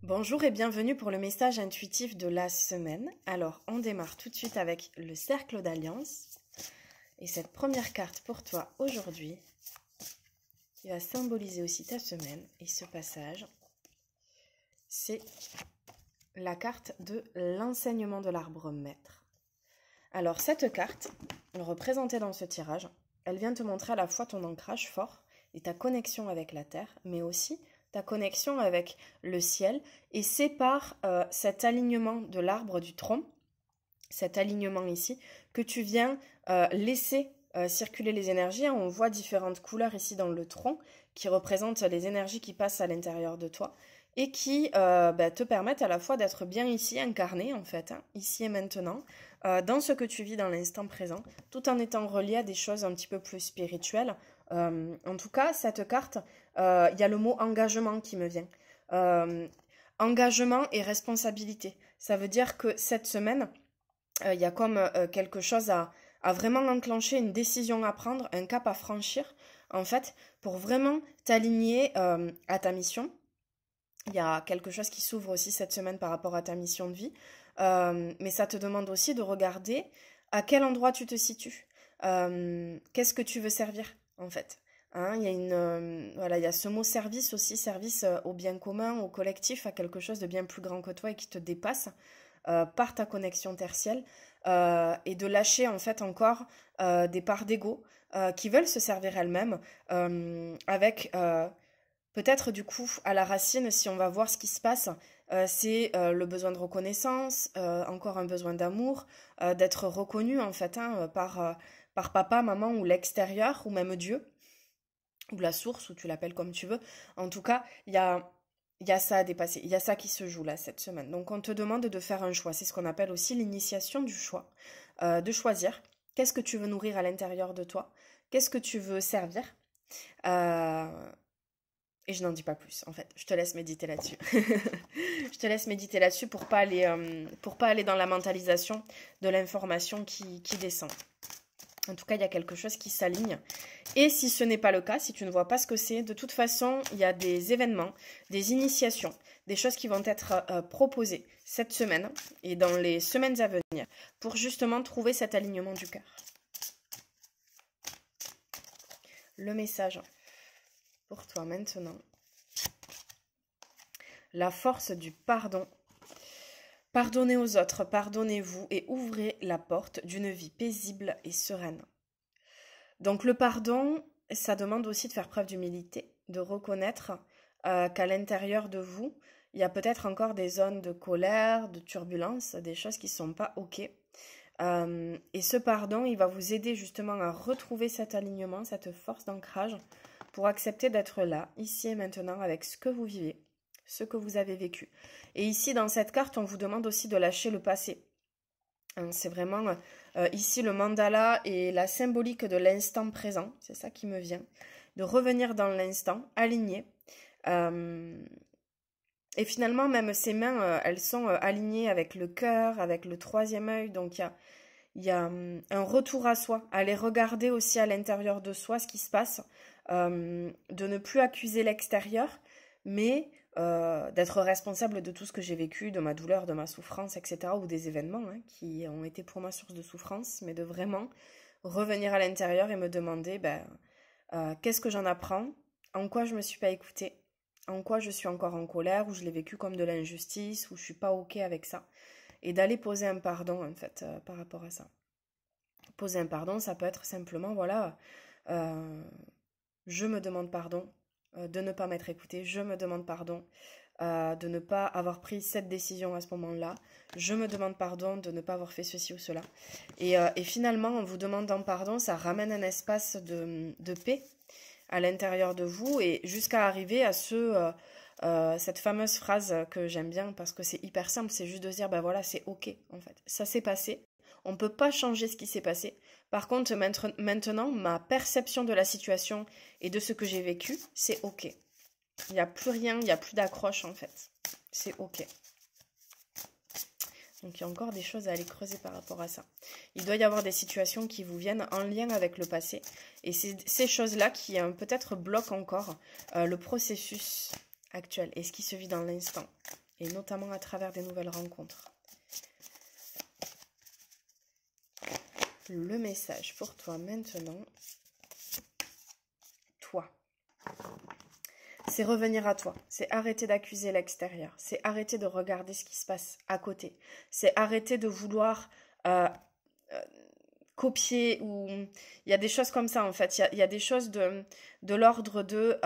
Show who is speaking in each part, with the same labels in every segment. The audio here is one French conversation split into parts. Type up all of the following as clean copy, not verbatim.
Speaker 1: Bonjour et bienvenue pour le message intuitif de la semaine. Alors, on démarre tout de suite avec le cercle d'alliance. Et cette première carte pour toi aujourd'hui, qui va symboliser aussi ta semaine et ce passage, c'est la carte de l'enseignement de l'arbre maître. Alors, cette carte, représentée dans ce tirage, elle vient te montrer à la fois ton ancrage fort et ta connexion avec la terre, mais aussi ta connexion avec le ciel, et c'est par cet alignement de l'arbre du tronc, cet alignement ici, que tu viens laisser circuler les énergies. On voit différentes couleurs ici dans le tronc qui représentent les énergies qui passent à l'intérieur de toi et qui te permettent à la fois d'être bien ici, incarné en fait, hein, ici et maintenant, dans ce que tu vis dans l'instant présent, tout en étant relié à des choses un petit peu plus spirituelles. En tout cas, cette carte, il y a le mot engagement qui me vient. Engagement et responsabilité. Ça veut dire que cette semaine, il y a comme quelque chose à vraiment enclencher, une décision à prendre, un cap à franchir, en fait, pour vraiment t'aligner à ta mission. Il y a quelque chose qui s'ouvre aussi cette semaine par rapport à ta mission de vie. Mais ça te demande aussi de regarder à quel endroit tu te situes. Qu'est-ce que tu veux servir, en fait. Hein, il y a il y a ce mot service aussi, service au bien commun, au collectif, à quelque chose de bien plus grand que toi et qui te dépasse par ta connexion tertielle, et de lâcher en fait encore des parts d'ego qui veulent se servir elles-mêmes avec peut-être du coup à la racine, si on va voir ce qui se passe, c'est le besoin de reconnaissance, encore un besoin d'amour, d'être reconnu en fait hein, par papa, maman ou l'extérieur ou même Dieu ou la source, ou tu l'appelles comme tu veux. En tout cas, il y a ça à dépasser, il y a ça qui se joue là cette semaine. Donc on te demande de faire un choix, c'est ce qu'on appelle aussi l'initiation du choix, de choisir qu'est-ce que tu veux nourrir à l'intérieur de toi, qu'est-ce que tu veux servir. Et je n'en dis pas plus, en fait. Je te laisse méditer là-dessus. Je te laisse méditer là-dessus pour pas aller dans la mentalisation de l'information qui descend. En tout cas, il y a quelque chose qui s'aligne. Et si ce n'est pas le cas, si tu ne vois pas ce que c'est, de toute façon, il y a des événements, des initiations, des choses qui vont être proposées cette semaine et dans les semaines à venir pour justement trouver cet alignement du cœur. Le message pour toi maintenant. La force du pardon. Pardonnez aux autres, pardonnez-vous et ouvrez la porte d'une vie paisible et sereine. Donc le pardon, ça demande aussi de faire preuve d'humilité, de reconnaître qu'à l'intérieur de vous, il y a peut-être encore des zones de colère, de turbulence, des choses qui ne sont pas OK. Et ce pardon, il va vous aider justement à retrouver cet alignement, cette force d'ancrage pour accepter d'être là, ici et maintenant, avec ce que vous vivez, ce que vous avez vécu. Et ici, dans cette carte, on vous demande aussi de lâcher le passé. C'est vraiment ici le mandala et la symbolique de l'instant présent, c'est ça qui me vient, de revenir dans l'instant, aligné. Et finalement, même ces mains, elles sont alignées avec le cœur, avec le troisième œil, donc il y a un retour à soi, aller regarder aussi à l'intérieur de soi ce qui se passe, de ne plus accuser l'extérieur, mais d'être responsable de tout ce que j'ai vécu, de ma douleur, de ma souffrance, etc., ou des événements hein, qui ont été pour moi source de souffrance, mais de vraiment revenir à l'intérieur et me demander qu'est-ce que j'en apprends, en quoi je ne me suis pas écoutée, en quoi je suis encore en colère, ou je l'ai vécu comme de l'injustice, ou je suis pas OK avec ça, et d'aller poser un pardon en fait par rapport à ça. Poser un pardon, ça peut être simplement, voilà, je me demande pardon de ne pas m'être écoutée, je me demande pardon de ne pas avoir pris cette décision à ce moment-là, je me demande pardon de ne pas avoir fait ceci ou cela. Et finalement, en vous demandant pardon, ça ramène un espace de paix à l'intérieur de vous et jusqu'à arriver à cette fameuse phrase que j'aime bien parce que c'est hyper simple, c'est juste de se dire, ben voilà, c'est OK en fait, ça s'est passé. On ne peut pas changer ce qui s'est passé. Par contre, maintenant, ma perception de la situation et de ce que j'ai vécu, c'est OK. Il n'y a plus rien, il n'y a plus d'accroche en fait. C'est OK. Donc il y a encore des choses à aller creuser par rapport à ça. Il doit y avoir des situations qui vous viennent en lien avec le passé. Et c'est ces choses-là qui peut-être bloquent encore le processus actuel et ce qui se vit dans l'instant. et notamment à travers des nouvelles rencontres. Le message pour toi maintenant, toi. C'est revenir à toi, c'est arrêter d'accuser l'extérieur, c'est arrêter de regarder ce qui se passe à côté, c'est arrêter de vouloir copier ou... Il y a des choses comme ça en fait, il y a des choses de l'ordre de...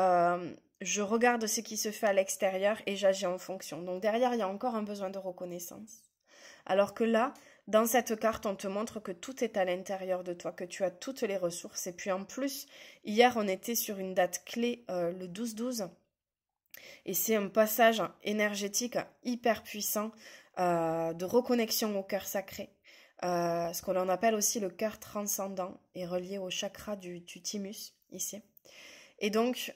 Speaker 1: je regarde ce qui se fait à l'extérieur et j'agis en fonction. Donc derrière, il y a encore un besoin de reconnaissance. Alors que là, dans cette carte, on te montre que tout est à l'intérieur de toi, que tu as toutes les ressources. Et puis en plus, hier, on était sur une date clé, le 12-12. Et c'est un passage énergétique hyper puissant de reconnexion au cœur sacré. Ce qu'on appelle aussi le cœur transcendant et relié au chakra du thymus, ici. Et donc,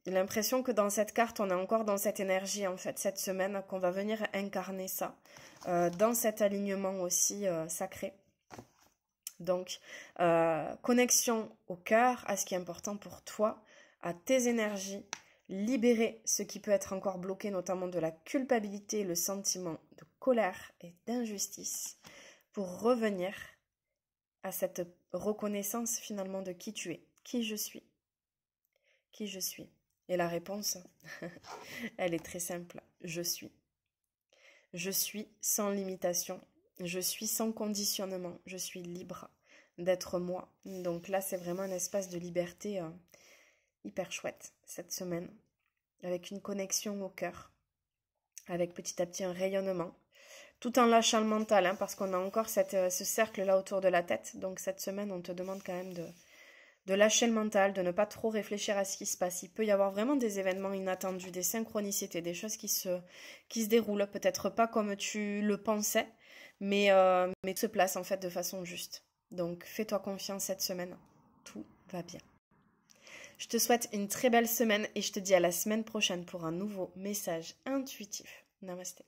Speaker 1: l'impression que dans cette carte, on est encore dans cette énergie, en fait, cette semaine, qu'on va venir incarner ça, dans cet alignement aussi sacré. Donc, connexion au cœur, à ce qui est important pour toi, à tes énergies, libérer ce qui peut être encore bloqué, notamment de la culpabilité, le sentiment de colère et d'injustice, pour revenir à cette reconnaissance finalement de qui tu es, qui je suis. Qui je suis. Et la réponse, elle est très simple. Je suis. Je suis sans limitation. Je suis sans conditionnement. Je suis libre d'être moi. Donc là, c'est vraiment un espace de liberté hyper chouette cette semaine. Avec une connexion au cœur. Avec petit à petit un rayonnement. Tout en lâchant le mental, hein, parce qu'on a encore ce cercle-là autour de la tête. Donc cette semaine, on te demande quand même de lâcher le mental, de ne pas trop réfléchir à ce qui se passe. Il peut y avoir vraiment des événements inattendus, des synchronicités, des choses qui se déroulent, peut-être pas comme tu le pensais, mais se placent en fait de façon juste. Donc fais-toi confiance cette semaine, tout va bien. Je te souhaite une très belle semaine et je te dis à la semaine prochaine pour un nouveau message intuitif. Namasté.